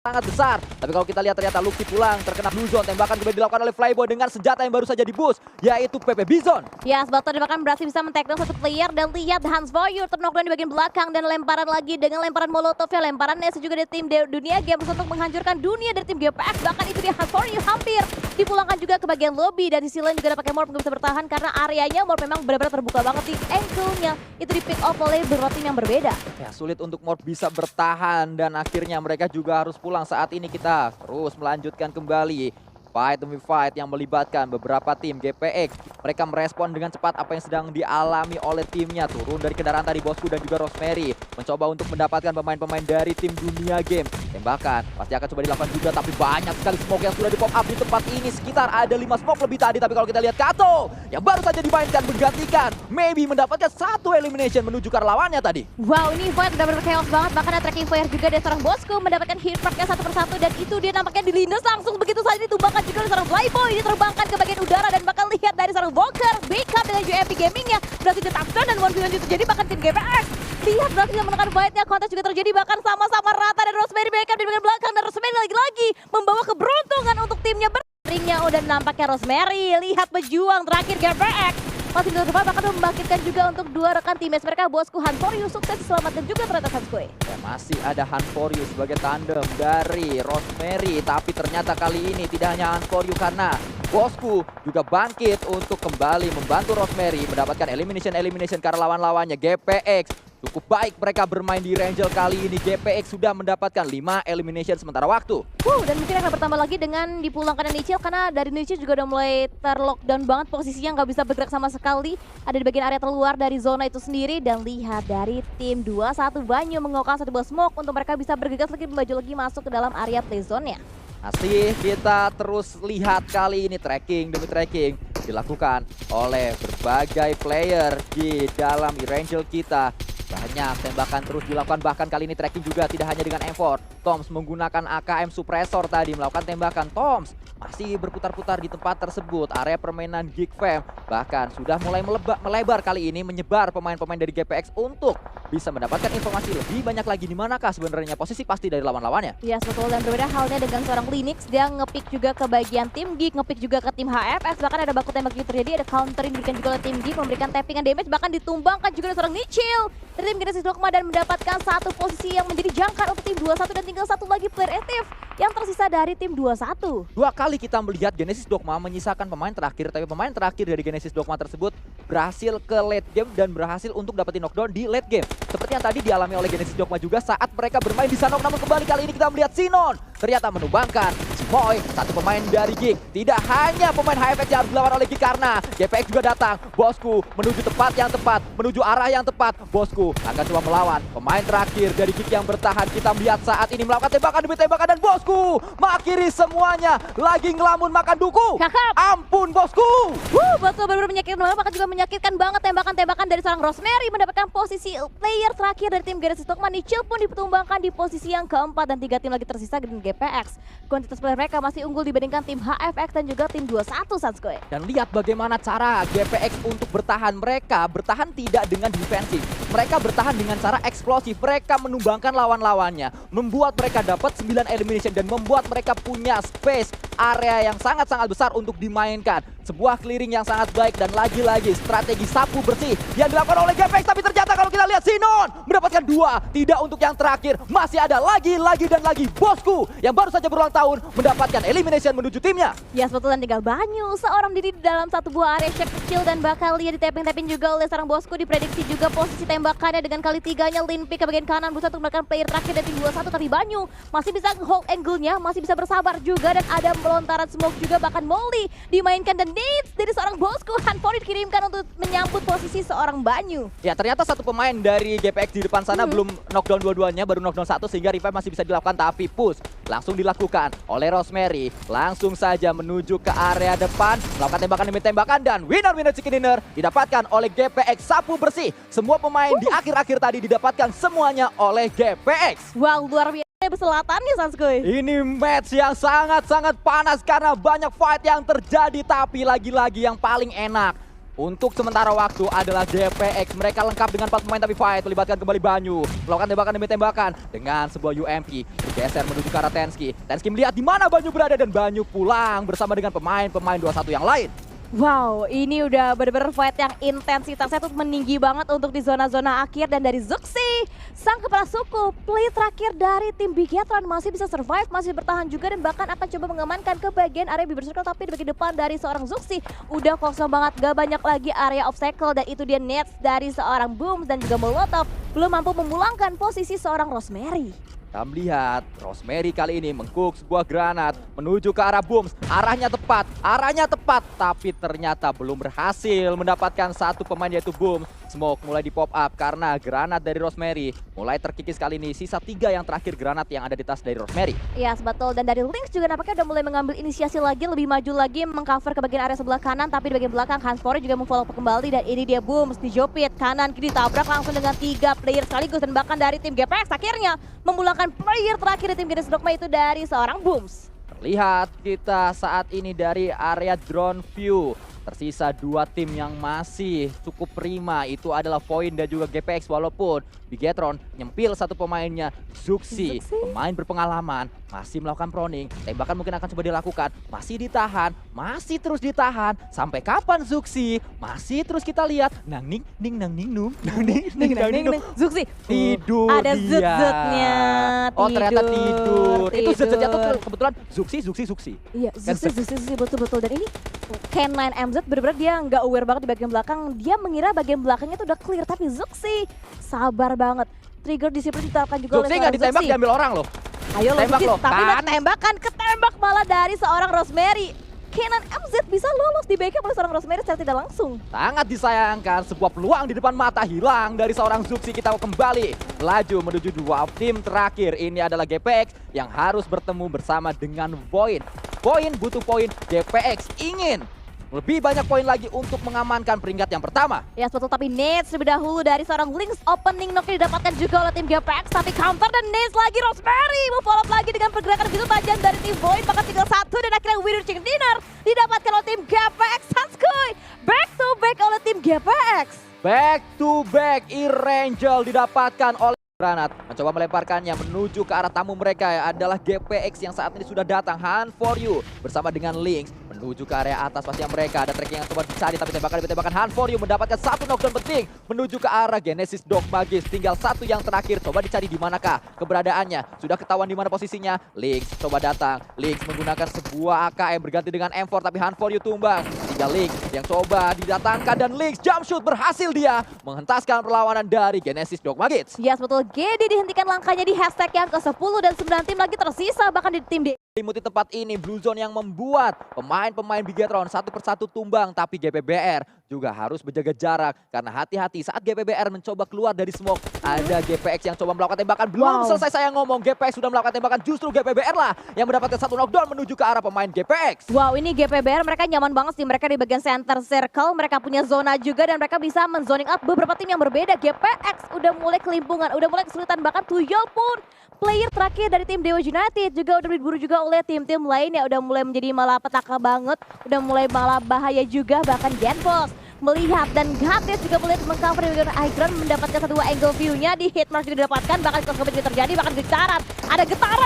sangat besar. Tapi kalau kita lihat ternyata Lucky pulang terkena Blue Zone. Tembakan kembali dilakukan oleh Flyboy dengan senjata yang baru saja di-boost, yaitu PP Bison. Ya, sebab tembakan berhasil bisa men-take down satu player dan lihat Hans Voyeur terknockdown di bagian belakang dan lemparan lagi dengan lemparan molotov ya, lemparan Nese juga dari tim dunia game untuk menghancurkan dunia dari tim GPX. Bahkan itu dia Hans Voyeur hampir dipulangkan juga ke bagian lobby dan di sisi lain juga ada pakai Morph nggak bisa bertahan karena areanya Morph memang benar-benar terbuka banget di ankle-nya. Itu di pick off oleh beberapa tim yang berbeda. Ya, sulit untuk Morph bisa bertahan dan akhirnya mereka juga harus pulang. Saat ini kita terus melanjutkan kembali fight demi fight yang melibatkan beberapa tim GPX. Mereka merespon dengan cepat apa yang sedang dialami oleh timnya. Turun dari kendaraan tadi Bosku dan juga Rosemary mencoba untuk mendapatkan pemain-pemain dari tim dunia game. Tembakan pasti akan coba dilakukan juga, tapi banyak sekali smoke yang sudah di pop up di tempat ini. Sekitar ada 5 smoke lebih tadi, tapi kalau kita lihat Kato yang baru saja dimainkan menggantikan maybe mendapatkan satu elimination menuju ke lawannya tadi. Wow, ini fight udah benar chaos banget. Bahkan ada tracking fire juga dari seorang Bosku mendapatkan hit marknya satu persatu dan itu dia nampaknya dilindas langsung begitu saja ditumbangkan juga oleh seorang Flyboy. Diterbangkan ke bagian udara dan bakal lihat dari seorang Walker backup dengan UMP Gamingnya berhasil ditangkap dan 1v1 terjadi. Bahkan tim GPX lihat berhasil menekan fightnya, kontes juga terjadi bahkan sama-sama rata dan Rosemary backup di bagian belakang dan Rosemary lagi-lagi membawa keberuntungan untuk timnya. Ringnya udah nampaknya Rosemary, lihat pejuang terakhir GPX masih di depan, bahkan membangkitkan juga untuk dua rekan teammates mereka. Bosku Hanforyu sukses diselamatkan juga ternyata Sanskui. Ya, masih ada Hanforyu sebagai tandem dari Rosemary, tapi ternyata kali ini tidak hanya Hanforyu karena Bosku juga bangkit untuk kembali membantu Rosemary mendapatkan elimination karena lawan-lawannya GPX. Cukup baik mereka bermain di Rangel kali ini. GPX sudah mendapatkan 5 elimination sementara waktu. Dan mungkin akan bertambah lagi dengan dipulangkan Nichil karena dari Nichil juga udah mulai terlockdown banget posisinya, nggak bisa bergerak sama sekali. Ada di bagian area terluar dari zona itu sendiri dan lihat dari tim 21 Banyu mengokang satu buah smoke untuk mereka bisa bergegas lagi maju lagi masuk ke dalam area play zone-nya. Masih kita terus lihat kali ini tracking demi tracking dilakukan oleh berbagai player di dalam Rangel kita. Banyak tembakan terus dilakukan, bahkan kali ini tracking juga tidak hanya dengan M4. Toms menggunakan AKM suppressor tadi melakukan tembakan. Toms masih berputar-putar di tempat tersebut, area permainan Geek Fam. Bahkan sudah mulai melebar kali ini, menyebar pemain-pemain dari GPX untuk bisa mendapatkan informasi lebih banyak lagi di manakah sebenarnya posisi pasti dari lawan-lawannya. Ya, betul, dan berbeda halnya dengan seorang Linux, dia ngepick juga ke bagian tim Geek, ngepick juga ke tim HFX, bahkan ada baku tembak juga terjadi, ada countering diberikan juga oleh tim Geek, memberikan tappingan damage, bahkan ditumbangkan juga oleh seorang Nichil dari tim Genesis Dogma dan mendapatkan satu posisi yang menjadi jangkar untuk tim 21 dan tinggal satu lagi player aktif yang tersisa dari tim 21. Dua kali kita melihat Genesis Dogma menyisakan pemain terakhir, tapi pemain terakhir dari Genesis Dogma tersebut berhasil ke late game dan berhasil untuk dapetin knockdown di late game. Seperti yang tadi dialami oleh Genesis Dogma juga saat mereka bermain di Sanok, namun kembali kali ini kita melihat Sinon ternyata menumbangkan Moy, satu pemain dari Geek. Tidak hanya pemain HFX yang harus dilawan oleh Geek karena GPX juga datang. Bosku menuju tempat yang tepat, menuju arah yang tepat. Bosku akan coba melawan pemain terakhir dari Geek yang bertahan. Kita melihat saat ini melakukan tembakan demi tembakan dan Bosku mengakhiri semuanya. Lagi ngelamun makan duku. Cakep. Ampun Bosku. Betul, benar-benar menyakitkan banget, bahkan juga menyakitkan banget tembakan-tembakan dari seorang Rosemary mendapatkan posisi player terakhir dari tim Genesis Dogma. Nichil pun ditumbangkan di posisi yang keempat dan 3 tim lagi tersisa dengan GPX. Kuantitas player mereka masih unggul dibandingkan tim HFX dan juga tim 21 Sanskui. Dan lihat bagaimana cara GPX untuk bertahan. Mereka bertahan tidak dengan defensif. Mereka bertahan dengan cara eksplosif. Mereka menumbangkan lawan-lawannya, membuat mereka dapat 9 elimination dan membuat mereka punya space area yang sangat-sangat besar untuk dimainkan. Sebuah clearing yang sangat baik dan lagi-lagi strategi sapu bersih yang dilakukan oleh GPX. Tapi ternyata kalau kita lihat Sinon mendapatkan 2, tidak untuk yang terakhir. Masih ada lagi dan lagi Bosku yang baru saja berulang tahun mendapatkan elimination menuju timnya. Ya, sebetulnya tinggal Banyu seorang diri di dalam satu buah area shape kecil dan bakal lihat di tapping juga oleh seorang Bosku. Diprediksi juga posisi tembakannya dengan kali 3-nya Lin pick ke bagian kanan berusaha untuk melakukan player terakhir dari tim 21, tapi Banyu masih bisa hold angle-nya, masih bisa bersabar juga dan ada melontaran smoke juga, bahkan Molly dimainkan dan Needs dari seorang Bosku. Hanford dikirimkan untuk menyambut posisi seorang Banyu. Ya, ternyata satu pemain dari GPX di depan sana belum knockdown dua-duanya, baru knockdown 1 sehingga revive masih bisa dilakukan, tapi push langsung dilakukan oleh Rosemary. Langsung saja menuju ke area depan, melakukan tembakan demi tembakan dan winner chicken dinner didapatkan oleh GPX. Sapu bersih. Semua pemain di akhir-akhir tadi didapatkan semuanya oleh GPX. Wow, luar biasa perselatannya Sanskui. Ini match yang sangat-sangat panas karena banyak fight yang terjadi, tapi lagi-lagi yang paling enak Untuk sementara waktu adalah GPX. Mereka lengkap dengan 4 pemain tapi fight. Melibatkan kembali Banyu. Melakukan tembakan demi tembakan. Dengan sebuah UMP. Bergeser menuju ke arah Tensky. Tensky melihat di mana Banyu berada. Dan Banyu pulang bersama dengan pemain-pemain 21 yang lain. Wow, ini udah bener-bener fight yang intensitasnya tuh meninggi banget untuk di zona-zona akhir. Dan dari Zuxi, sang kepala suku, play terakhir dari tim Bigetron masih bisa survive, masih bertahan juga dan bahkan akan coba mengamankan ke bagian area Bieber Circle. Tapi di bagian depan dari seorang Zuxi udah kosong banget, gak banyak lagi area obstacle. Dan itu dia nets dari seorang Booms dan juga Molotov belum mampu memulangkan posisi seorang Rosemary. Kita melihat Rosemary kali ini mengcook sebuah granat menuju ke arah Booms. Arahnya tepat, tapi ternyata belum berhasil mendapatkan satu pemain yaitu Booms. Smoke mulai di pop up karena granat dari Rosemary mulai terkikis kali ini. Sisa 3 yang terakhir granat yang ada di tas dari Rosemary. Yes, betul. Dan dari Lynx juga nampaknya udah mulai mengambil inisiasi lagi, lebih maju lagi, mengcover ke bagian area sebelah kanan. Tapi di bagian belakang Hanspori juga memfollow kembali. Dan ini dia Booms dijopit kanan kiri, tabrak langsung dengan 3 player sekaligus. Dan bahkan dari tim GPX akhirnya memulangkan player terakhir di tim Genesis Dogma itu dari seorang Booms. Terlihat kita saat ini dari area drone view. Tersisa 2 tim yang masih cukup prima. Itu adalah Void dan juga GPX. Walaupun Bigetron nyempil satu pemainnya, Zuxi, pemain berpengalaman, masih melakukan proning. Tembakan mungkin akan coba dilakukan. Masih ditahan, masih terus ditahan. Sampai kapan Zuxi? Masih terus kita lihat. Nang ning nang ning num. Nang ning nang ning num. Zuxi Tidur ada dia. zut-zutnya. Oh ternyata tidur. Itu zut-zutnya tuh kebetulan Zuxi. Iya, Kan Zuxi betul-betul. Dan ini Ken9 MZ bener-bener dia nggak aware banget di bagian belakang. Dia mengira bagian belakangnya tuh udah clear. Tapi Zuxi sabar banget. Trigger disiplin diterapkan juga oleh Zuxi seorang nggak ditembak Zuxi. diambil orang loh. Ayo lo Tembak Zuxi, lo, tapi kan? tembakan ketembak malah dari seorang Rosemary. Ken9 MZ bisa lolos di backup oleh seorang Rosemary secara tidak langsung. Sangat disayangkan, sebuah peluang di depan mata hilang dari seorang Zuxi. Kita kembali melaju menuju 2 tim terakhir. Ini adalah GPX yang harus bertemu bersama dengan Void. Void butuh poin, GPX ingin lebih banyak poin lagi untuk mengamankan peringkat yang pertama. Ya betul, tapi nades terlebih dahulu dari seorang Lynx. Opening knock didapatkan juga oleh tim GPX, tapi counter dan nades lagi Rosemary. Follow up lagi dengan pergerakan begitu tajam dari tim Void. Maka tinggal 1 dan akhirnya winner chicken dinner didapatkan oleh tim GPX. Sanskoy back to back oleh tim GPX. Back to back, Irangel didapatkan oleh granat. Mencoba melemparkannya menuju ke arah tamu mereka adalah GPX yang saat ini sudah datang. Hunt for you bersama dengan Lynx menuju ke area atas pastinya mereka. Ada tracking yang coba dicari tapi tembakan demi tembakan. Hunt for you mendapatkan 1 knockdown penting menuju ke arah Genesis Dogmagis. Tinggal 1 yang terakhir. Coba dicari di manakah keberadaannya. Sudah ketahuan di mana posisinya. Lynx coba datang. Lynx menggunakan sebuah AKM berganti dengan M4 tapi Hunt for you tumbang. Tinggal Lynx yang coba didatangkan dan Lynx jump shoot berhasil dia menghentaskan perlawanan dari Genesis Dogmagis. Yes betul, GD dihentikan langkahnya di hashtag yang ke-10 dan 9 tim lagi tersisa bahkan di tim D. Limuti tempat ini Blue Zone yang membuat pemain-pemain Bigetron satu persatu tumbang, tapi GPBR juga harus berjaga jarak karena hati-hati saat GPBR mencoba keluar dari smoke. Ada GPX yang coba melakukan tembakan. Belum selesai saya ngomong, GPX sudah melakukan tembakan, justru GPBR lah yang mendapatkan 1 knockdown menuju ke arah pemain GPX. Wow, ini GPBR mereka nyaman banget sih, mereka di bagian center circle, mereka punya zona juga dan mereka bisa menzoning out beberapa tim yang berbeda. GPX udah mulai kelimpungan, udah mulai kesulitan, bahkan Tuyol pun player terakhir dari tim Dewa United juga udah diburu juga oleh tim-tim lain ya, udah mulai menjadi malah petaka banget, udah mulai malah bahaya juga. Bahkan Genfos melihat dan Gates juga melihat mengcover di bagian Igron, mendapatkan 1 angle view-nya di hitmark juga didapatkan, bahkan close juga terjadi, bahkan getaran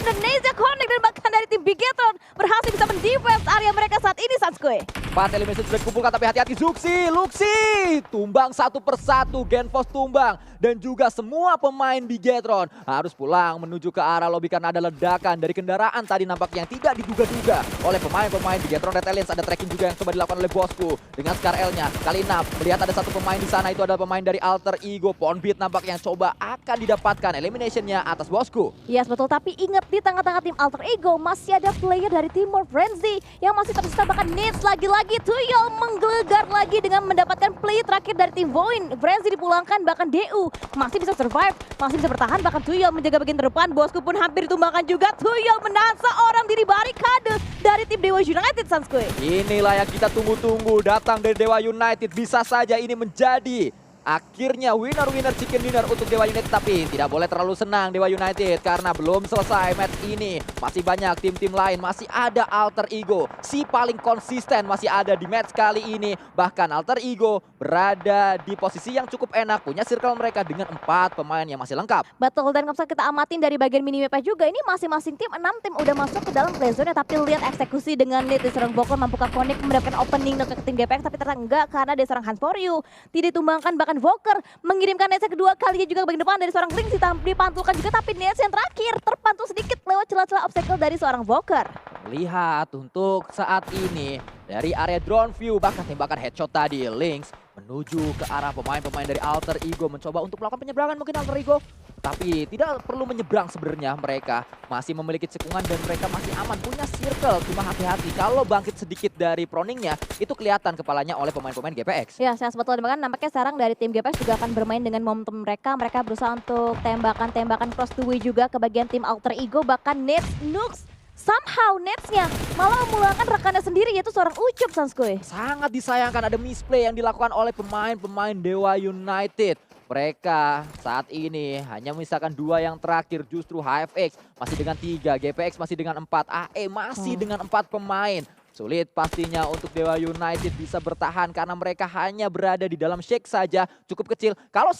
dan Neza connect dan bahkan dari tim Bigetron berhasil bisa mendefense area mereka saat ini. Sanskoy 4 elimination sudah dikumpulkan tapi hati-hati Zuxi, Luxi tumbang 1 persatu, Genfos tumbang dan juga semua pemain Bigetron harus pulang menuju ke arah lobby karena ada ledakan dari kendaraan tadi nampaknya yang tidak diduga-duga oleh pemain-pemain Bigetron Red Aliens. Ada tracking juga yang coba dilakukan oleh Bosku dengan Scar L-nya. Kali ini melihat ada 1 pemain di sana, itu adalah pemain dari Alter Ego. Ponbeat nampaknya yang coba akan didapatkan eliminationnya atas Bosku. Yes betul, tapi ingat di tengah-tengah tim Alter Ego masih ada player dari Timor Frenzy yang masih tersisa, bahkan Nits lagi-lagi Tuyol menggelegar lagi dengan mendapatkan play terakhir dari tim Void. Frenzy dipulangkan, bahkan DU masih bisa survive, masih bisa bertahan, bahkan Tuyol menjaga bagian depan. Bosku pun hampir ditumbangkan juga. Tuyol menahan seorang diri barikade dari tim Dewa United. Sanskoy, Inilah yang kita tunggu-tunggu datang dari Dewa United. Bisa saja ini menjadi Akhirnya winner chicken dinner untuk Dewa United, tapi tidak boleh terlalu senang Dewa United karena belum selesai match ini. Masih banyak tim-tim lain, masih ada Alter Ego. Si paling konsisten masih ada di match kali ini. Bahkan Alter Ego berada di posisi yang cukup enak, punya circle mereka dengan 4 pemain yang masih lengkap. Betul, dan kalau kita amatin dari bagian minimapnya juga, ini masing-masing tim 6 tim udah masuk ke dalam play zone, tapi lihat eksekusi dengan lead di seorang Voker mampu connect mendapatkan opening ke tim GPX, tapi ternyata enggak karena dari seorang Hunt For You tidak ditumbangkan. Bahkan Voker mengirimkan nets kedua kalinya juga ke bagian depan dari seorang Link, dipantulkan juga, tapi nets yang terakhir terpantul sedikit lewat celah-celah obstacle dari seorang Voker. Lihat untuk saat ini dari area drone view, bahkan tembakan headshot tadi Lynx menuju ke arah pemain-pemain dari Alter Ego, mencoba untuk melakukan penyeberangan mungkin Alter Ego, tapi tidak perlu menyeberang sebenarnya. Mereka masih memiliki cekungan dan mereka masih aman, punya circle. Cuma hati-hati kalau bangkit sedikit dari proningnya, itu kelihatan kepalanya oleh pemain-pemain GPX. Ya, saya sebetulnya bahkan nampaknya sekarang dari tim GPX juga akan bermain dengan momentum mereka. Mereka berusaha untuk tembakan-tembakan cross the way juga ke bagian tim Alter Ego, bahkan nets Nux. Somehow netsnya malah memulangkan rekannya sendiri, yaitu seorang Ucup, Sanskoy. Sangat disayangkan ada misplay yang dilakukan oleh pemain-pemain Dewa United. Mereka saat ini hanya menyisakan 2 yang terakhir, justru HFX masih dengan 3, GPX masih dengan 4, AE masih dengan 4 pemain. Sulit pastinya untuk Dewa United bisa bertahan karena mereka hanya berada di dalam shake saja, cukup kecil. Kalau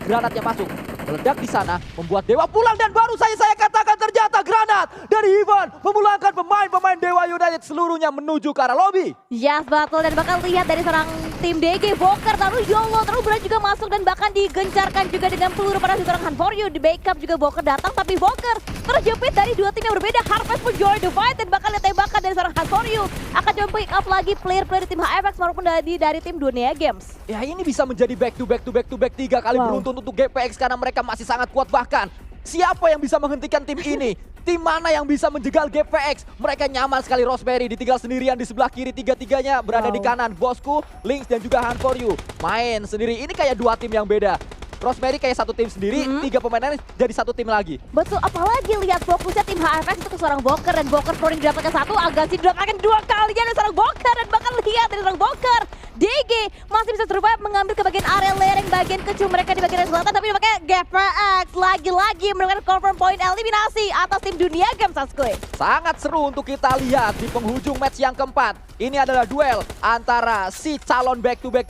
granatnya masuk, meledak di sana, membuat Dewa pulang, dan baru saja saya katakan ternyata granat dari Ivan memulangkan pemain-pemain Dewa United seluruhnya menuju ke arah lobby. Yes, betul, dan bahkan lihat dari seorang tim DG Voker terlalu YOLO, terlalu berat juga masuk dan bahkan digencarkan juga dengan peluru pada seorang Hunt For You. Di backup juga Voker datang, tapi Voker terjepit dari 2 tim yang berbeda. Harvest pun join the fight, dan bahkan lihat tembakan dari seorang Hunt For You akan coba pick up lagi player-player di tim HFX maupun dari tim Dunia Games. Ya, ini bisa menjadi back to back 3 kali beruntun untuk GPX karena mereka masih sangat kuat. Bahkan siapa yang bisa menghentikan tim ini? Tim mana yang bisa menjegal GPX? Mereka nyaman sekali, Rosemary ditinggal sendirian di sebelah kiri, tiga-tiganya berada di kanan. Bosku, Lynx dan juga Hunt For You main sendiri. Ini kayak 2 tim yang beda. Rosemary kayak 1 tim sendiri, 3 pemain lain jadi 1 tim lagi. Betul, apalagi lihat fokusnya tim HFX itu ke seorang Voker, dan Voker scoring didapatkan 1, Agassi didapatkan 2 kalinya dari seorang Voker, dan bahkan lihat dari seorang Voker. DG masih bisa survive mengambil ke bagian area lereng bagian kecil mereka di bagian selatan, tapi pakai GPX lagi-lagi mendapatkan confirm point eliminasi atas tim Dunia Games, Sanskoy. Sangat seru untuk kita lihat di penghujung match yang keempat. Ini adalah duel antara si calon back to back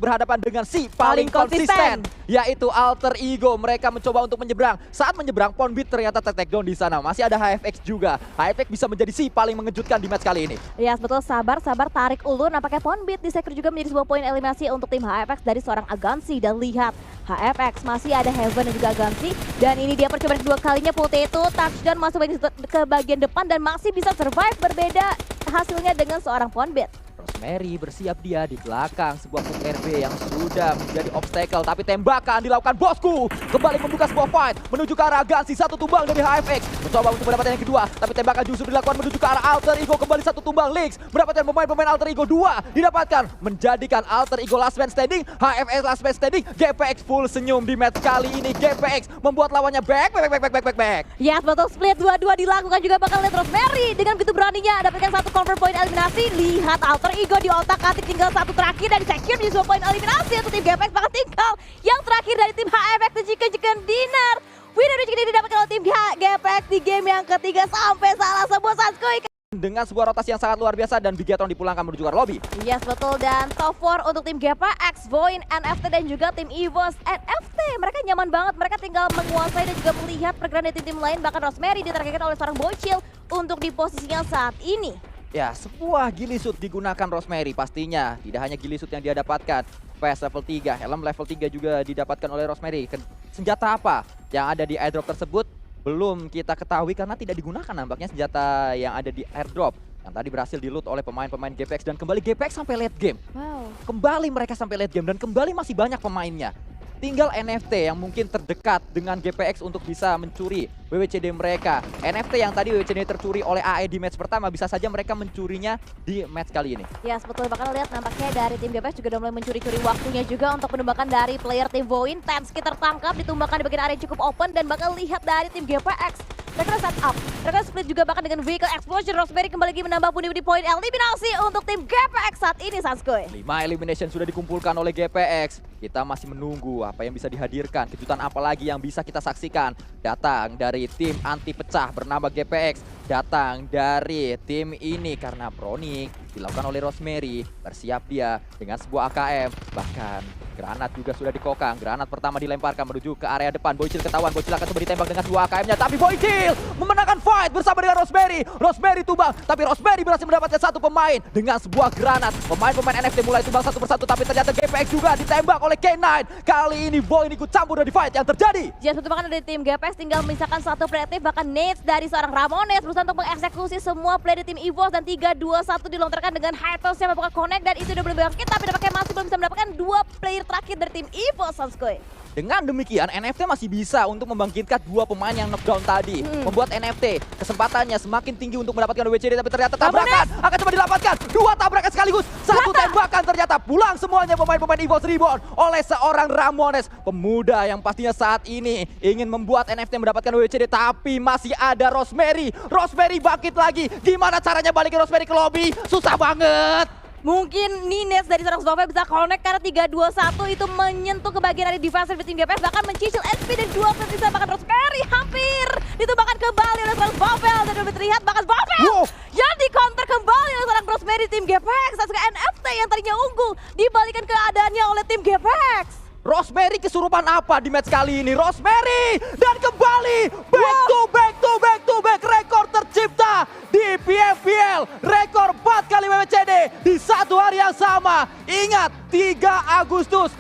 berhadapan dengan si paling konsisten, yaitu Alter Ego. Mereka mencoba untuk menyeberang. Saat menyeberang, Poundbeat ternyata take down di sana. Masih ada HFX juga. HFX bisa menjadi si paling mengejutkan di match kali ini. Ya, betul, sabar tarik ulur. Nampaknya Poundbeat di secure juga menjadi sebuah poin eliminasi untuk tim HFX dari seorang Agassi. Dan lihat, HFX masih ada Heaven dan juga Agassi. Dan ini dia percobaan kedua kalinya, Potato touchdown masuk ke bagian depan dan masih bisa survive. Berbeda hasilnya dengan seorang Poundbeat. Rosemary bersiap dia di belakang sebuah foot RB yang sudah menjadi obstacle, tapi tembakan dilakukan Bosku kembali membuka sebuah fight menuju ke arah Agassi. 1 tumbang dari HFX mencoba untuk mendapatkan yang kedua, tapi tembakan justru dilakukan menuju ke arah Alter Ego. Kembali 1 tumbang. Lynx mendapatkan pemain Alter Ego 2 didapatkan, menjadikan Alter Ego last man standing, HFX last man standing. GPX full senyum di match kali ini. GPX membuat lawannya back. Yes, betul, split 2-2 dilakukan juga. Bakal lihat Rosemary dengan begitu beraninya dapatkan 1 confirm point eliminasi. Lihat Alter Ego di otak-atik tinggal 1 terakhir dan secure di sebuah poin eliminasi untuk tim GPX. Bahkan tinggal yang terakhir dari tim HFX di Chicken Dinner. Winner chicken dinner didapatkan oleh tim GPX di game yang ketiga sampai salah sebuah, Sanskoy. Dengan sebuah rotasi yang sangat luar biasa dan Bigatron dipulangkan menuju ke lobby. Yes, betul, dan top 4 untuk tim GPX, Voin, NFT dan juga tim EVOS NFT. Mereka nyaman banget, mereka tinggal menguasai dan juga melihat pergerakan dari tim-tim lain. Bahkan Rosemary ditargetkan oleh seorang Bocil untuk di posisinya saat ini. Ya, sebuah gilisut digunakan Rosemary pastinya. Tidak hanya gilisut yang dia dapatkan, PS level 3, helm level 3 juga didapatkan oleh Rosemary. Senjata apa yang ada di airdrop tersebut belum kita ketahui karena tidak digunakan nampaknya senjata yang ada di airdrop. Yang tadi berhasil di-loot oleh pemain-pemain GPX dan kembali GPX sampai late game. Wow. Kembali mereka sampai late game dan kembali masih banyak pemainnya. Tinggal NFT yang mungkin terdekat dengan GPX untuk bisa mencuri WWCD mereka. NFT yang tadi WWCD tercuri oleh AE di match pertama, bisa saja mereka mencurinya di match kali ini. Ya, betul, bahkan lihat nampaknya dari tim GPX juga udah mulai mencuri-curi waktunya juga untuk menembakkan dari player tim Voin. Tansky tertangkap, ditumbangkan di bagian area yang cukup open, dan bakal lihat dari tim GPX mereka set up, mereka split juga bahkan dengan vehicle explosion. Rosemary kembali lagi menambah pundi-pundi poin eliminasi untuk tim GPX saat ini, Sanskoy. 5 elimination sudah dikumpulkan oleh GPX. Kita masih menunggu apa yang bisa dihadirkan, kejutan apa lagi yang bisa kita saksikan. Datang dari tim anti pecah bernama GPX, datang dari tim ini karena Browning dilakukan oleh Rosemary. Bersiap dia dengan sebuah AKM, bahkan granat juga sudah dikokang. Granat pertama dilemparkan menuju ke area depan. Boychill ketahuan, Boychill akan coba ditembak dengan dua AKM-nya, tapi Boychill memenangkan fight bersama dengan Rosemary. Rosemary tumbang, tapi Rosemary berhasil mendapatkan satu pemain dengan sebuah granat. Pemain-pemain NFT mulai tumbang satu persatu, tapi ternyata GPX juga ditembak oleh K9. Kali ini Boy ikut campur dari fight yang terjadi. Just untuk bahkan dari tim GPX tinggal menyisakan satu preemptive, bahkan nades dari seorang Ramones berusaha untuk mengeksekusi semua play di tim EVOS, dan 3-2-1 dilontarkan dengan Hytos yang membuka connect, dan itu udah belum bangkit, tapi nampaknya masih belum bisa mendapatkan dua player terakhir dari tim EVOS, Sanskoy. Dengan demikian, NFT masih bisa untuk membangkitkan dua pemain yang knockdown tadi. Membuat NFT kesempatannya semakin tinggi untuk mendapatkan WCD, tapi ternyata tabrakan akan coba didapatkan. Dua tabrakan sekaligus, satu tembakan ternyata pulang semuanya pemain-pemain EVOS Reborn oleh seorang Ramones. Pemuda yang pastinya saat ini ingin membuat NFT mendapatkan WCD, tapi masih ada Rosemary. Rosemary bangkit lagi. Gimana caranya balikin Rosemary ke lobby? Susah banget. Mungkin Nines dari seorang Zofia bisa connect karena 3-2-1 itu menyentuh ke bagian dari defensive di tim GPX, bahkan mencicil SP dan dua free bisa, bahkan Rosemary hampir ditumbangkan kembali oleh seorang Zofia, dan lebih terlihat bahkan Zofia yang di counter kembali oleh seorang Rosemary tim GPX. Sasuke NFT yang tadinya unggul dibalikan keadaannya oleh tim GPX. Rosemary kesurupan apa di match kali ini? Rosemary dan kembali back to back rekor tercipta di PFPL, rekor 4 kali WWCD di satu hari yang sama. Ingat, 3 Agustus